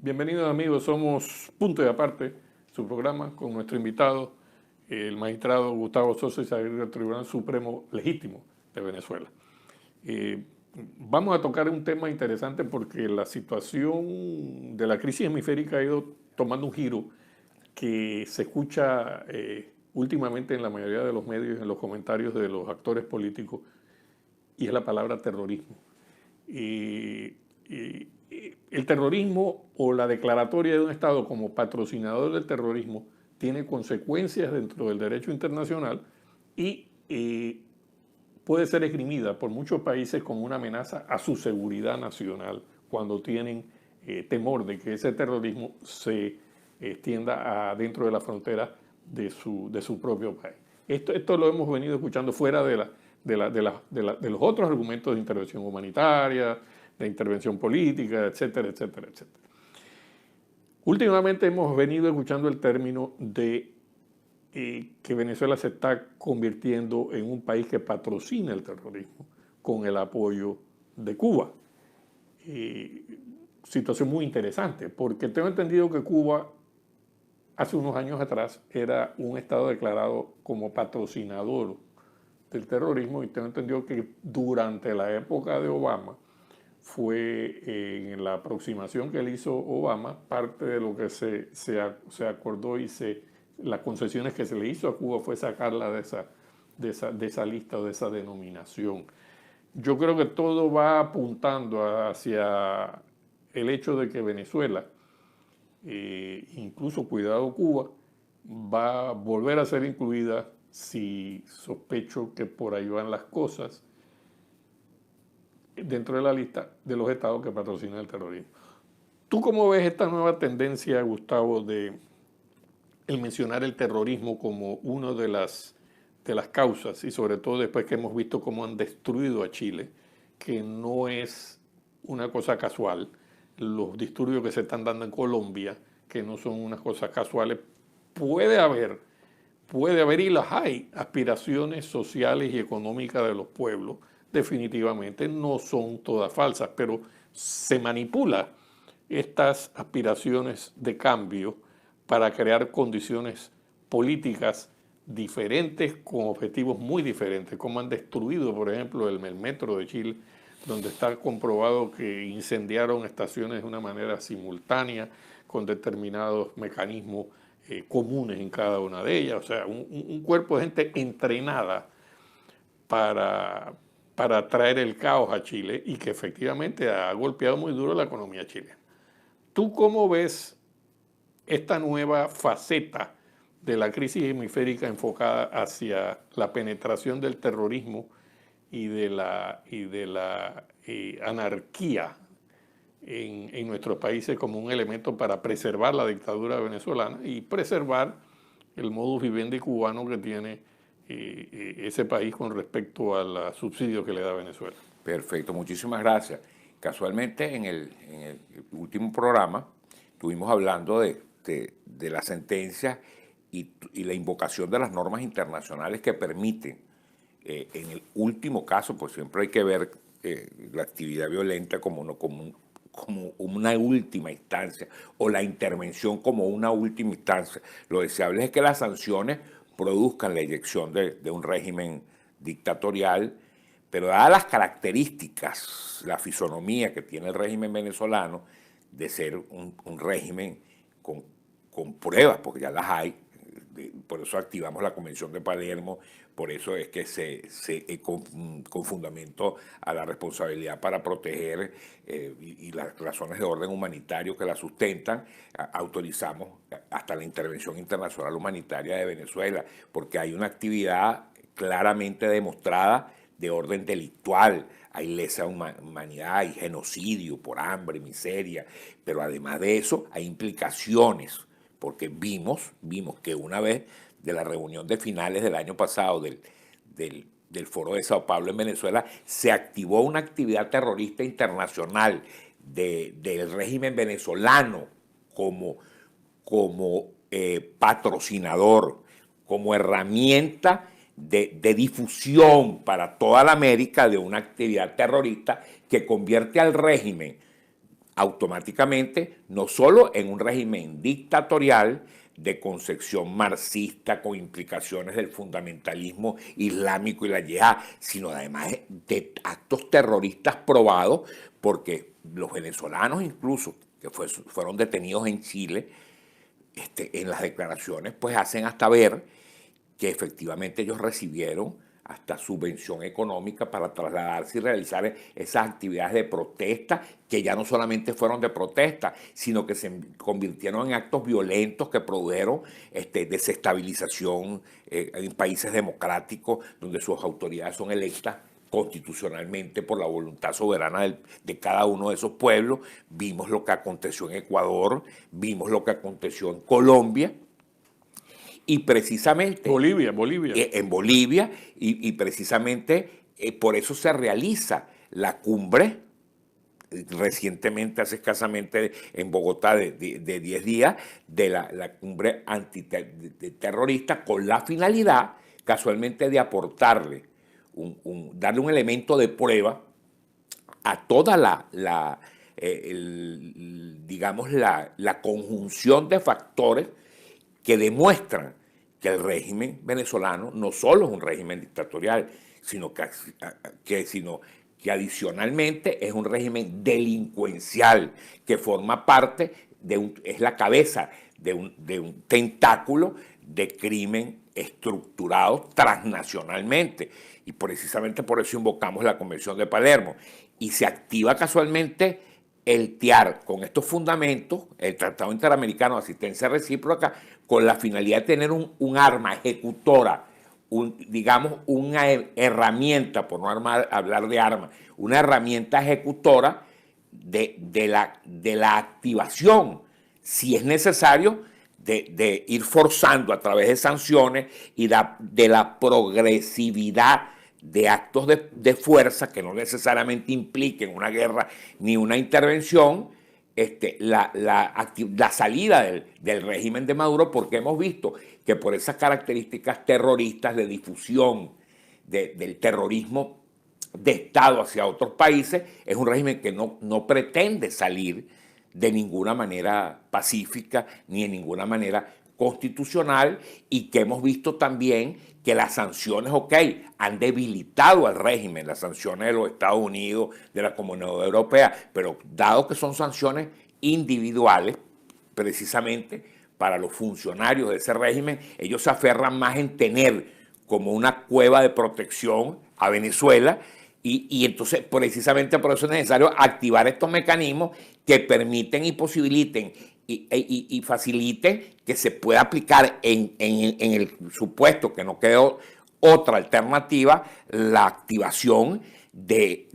Bienvenidos amigos, somos Punto y Aparte, su programa con nuestro invitado, el magistrado Gustavo Sosa Izagirre del Tribunal Supremo Legítimo de Venezuela. Vamos a tocar un tema interesante porque la situación de la crisis hemisférica ha ido tomando un giro que se escucha últimamente en la mayoría de los medios, en los comentarios de los actores políticos, y es la palabra terrorismo. El terrorismo o la declaratoria de un Estado como patrocinador del terrorismo tiene consecuencias dentro del derecho internacional y puede ser esgrimida por muchos países como una amenaza a su seguridad nacional cuando tienen temor de que ese terrorismo se extienda dentro de la frontera de su propio país. Esto lo hemos venido escuchando fuera de los otros argumentos de intervención humanitaria, de intervención política, etcétera, etcétera, etcétera. Últimamente hemos venido escuchando el término de que Venezuela se está convirtiendo en un país que patrocina el terrorismo con el apoyo de Cuba. Situación muy interesante, porque tengo entendido que Cuba hace unos años atrás era un Estado declarado como patrocinador del terrorismo, y tengo entendido que durante la época de Obama fue en la aproximación que le hizo Obama, parte de lo que se acordó y las concesiones que se le hizo a Cuba fue sacarla de esa lista o de esa denominación. Yo creo que todo va apuntando hacia el hecho de que Venezuela, incluso cuidado Cuba, va a volver a ser incluida, si sospecho que por ahí van las cosas, dentro de la lista de los estados que patrocinan el terrorismo. ¿Tú cómo ves esta nueva tendencia, Gustavo, de el mencionar el terrorismo como una de las causas, y sobre todo después que hemos visto cómo han destruido a Chile, que no es una cosa casual, los disturbios que se están dando en Colombia, que no son unas cosas casuales, puede haber y las hay, aspiraciones sociales y económicas de los pueblos, definitivamente no son todas falsas, pero se manipula estas aspiraciones de cambio para crear condiciones políticas diferentes con objetivos muy diferentes, como han destruido, por ejemplo, el metro de Chile, donde está comprobado que incendiaron estaciones de una manera simultánea con determinados mecanismos comunes en cada una de ellas. O sea, un cuerpo de gente entrenada para traer el caos a Chile y que efectivamente ha golpeado muy duro la economía chilena. ¿Tú cómo ves esta nueva faceta de la crisis hemisférica enfocada hacia la penetración del terrorismo y de la anarquía en nuestros países como un elemento para preservar la dictadura venezolana y preservar el modus vivendi cubano que tiene ese país con respecto a los subsidios que le da Venezuela? Perfecto, muchísimas gracias. Casualmente en el último programa estuvimos hablando de la sentencia y la invocación de las normas internacionales que permiten, en el último caso, pues siempre hay que ver la actividad violenta como una última instancia, o la intervención como una última instancia. Lo deseable es que las sanciones produzcan la eyección de un régimen dictatorial, pero dadas las características, la fisonomía que tiene el régimen venezolano de ser un régimen con pruebas, porque ya las hay, por eso activamos la Convención de Palermo, por eso es que con fundamento a la responsabilidad para proteger y las razones de orden humanitario que la sustentan, autorizamos hasta la intervención internacional humanitaria de Venezuela, porque hay una actividad claramente demostrada de orden delictual. Hay lesa humanidad, hay genocidio por hambre, miseria, pero además de eso hay implicaciones, porque vimos que una vez de la reunión de finales del año pasado del Foro de Sao Paulo en Venezuela, se activó una actividad terrorista internacional del régimen venezolano como patrocinador, como herramienta de difusión para toda la América de una actividad terrorista que convierte al régimen automáticamente, no solo en un régimen dictatorial de concepción marxista con implicaciones del fundamentalismo islámico y la yihad, sino además de actos terroristas probados, porque los venezolanos incluso, que fueron detenidos en Chile, en las declaraciones, pues hacen hasta ver que efectivamente ellos recibieron hasta subvención económica para trasladarse y realizar esas actividades de protesta, que ya no solamente fueron de protesta, sino que se convirtieron en actos violentos que produjeron desestabilización en países democráticos donde sus autoridades son electas constitucionalmente por la voluntad soberana de cada uno de esos pueblos. Vimos lo que aconteció en Ecuador, vimos lo que aconteció en Colombia, y precisamente Bolivia. en Bolivia, y precisamente por eso se realiza la cumbre recientemente, hace escasamente en Bogotá de 10 días, de la cumbre antiterrorista, con la finalidad casualmente de aportarle, darle un elemento de prueba a toda digamos, la conjunción de factores que demuestran que el régimen venezolano no solo es un régimen dictatorial, sino que adicionalmente es un régimen delincuencial que forma parte es la cabeza de un tentáculo de crimen estructurado transnacionalmente. Y precisamente por eso invocamos la Convención de Palermo. Y se activa casualmente el TIAR con estos fundamentos, el Tratado Interamericano de Asistencia Recíproca, con la finalidad de tener un arma ejecutora, digamos una herramienta, por no hablar de arma, una herramienta ejecutora de la activación, si es necesario, de ir forzando a través de sanciones y de la progresividad de actos de fuerza que no necesariamente impliquen una guerra ni una intervención, la salida del régimen de Maduro, porque hemos visto que por esas características terroristas de difusión del terrorismo de Estado hacia otros países, es un régimen que no pretende salir de ninguna manera pacífica ni de ninguna manera constitucional, y que hemos visto también que las sanciones, han debilitado al régimen, las sanciones de los Estados Unidos, de la Comunidad Europea, pero dado que son sanciones individuales, precisamente para los funcionarios de ese régimen, ellos se aferran más en tener como una cueva de protección a Venezuela, y entonces precisamente por eso es necesario activar estos mecanismos que permiten y posibiliten y faciliten que se pueda aplicar en el supuesto que no quedó otra alternativa, la activación de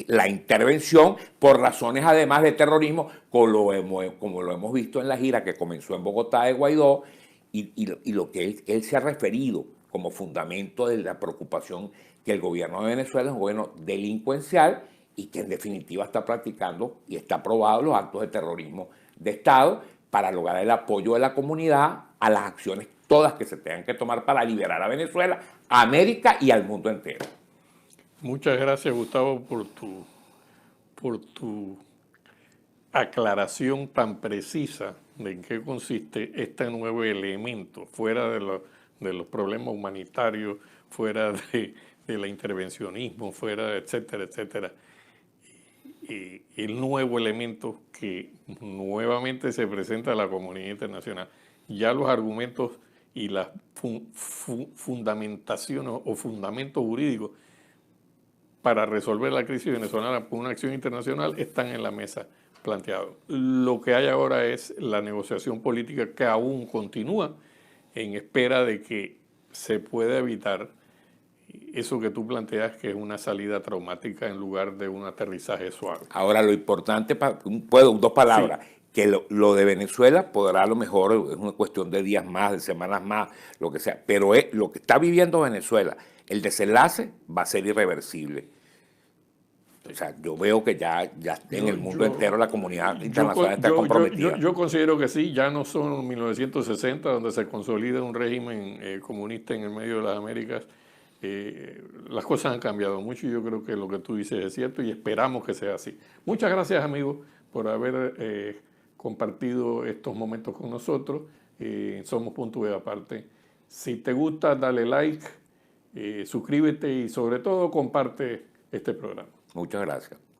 la intervención por razones además de terrorismo, como lo hemos visto en la gira que comenzó en Bogotá de Guaidó, y lo que él se ha referido como fundamento de la preocupación que el gobierno de Venezuela es un gobierno delincuencial y que en definitiva está practicando y está probado los actos de terrorismo de Estado para lograr el apoyo de la comunidad a las acciones todas que se tengan que tomar para liberar a Venezuela, a América y al mundo entero. Muchas gracias, Gustavo, por tu aclaración tan precisa de en qué consiste este nuevo elemento, fuera de los problemas humanitarios, fuera del intervencionismo, fuera de etcétera, etcétera. Y el nuevo elemento que nuevamente se presenta a la comunidad internacional. Ya los argumentos y las fundamentaciones o fundamentos jurídicos para resolver la crisis venezolana por una acción internacional están en la mesa planteados. Lo que hay ahora es la negociación política, que aún continúa en espera de que se pueda evitar eso que tú planteas, que es una salida traumática en lugar de un aterrizaje suave. Ahora, lo importante, dos palabras, sí, que lo de Venezuela podrá, a lo mejor es una cuestión de días más, de semanas más, lo que sea, pero lo que está viviendo Venezuela, el desenlace va a ser irreversible. O sea, yo veo que ya en el mundo entero la comunidad internacional está comprometida. Yo considero que sí, ya no son 1960, donde se consolida un régimen comunista en el medio de las Américas. Las cosas han cambiado mucho y yo creo que lo que tú dices es cierto y esperamos que sea así. Muchas gracias, amigos, por haber compartido estos momentos con nosotros. Somos Punto B Aparte. Si te gusta, dale like, suscríbete y sobre todo comparte este programa. Muchas gracias.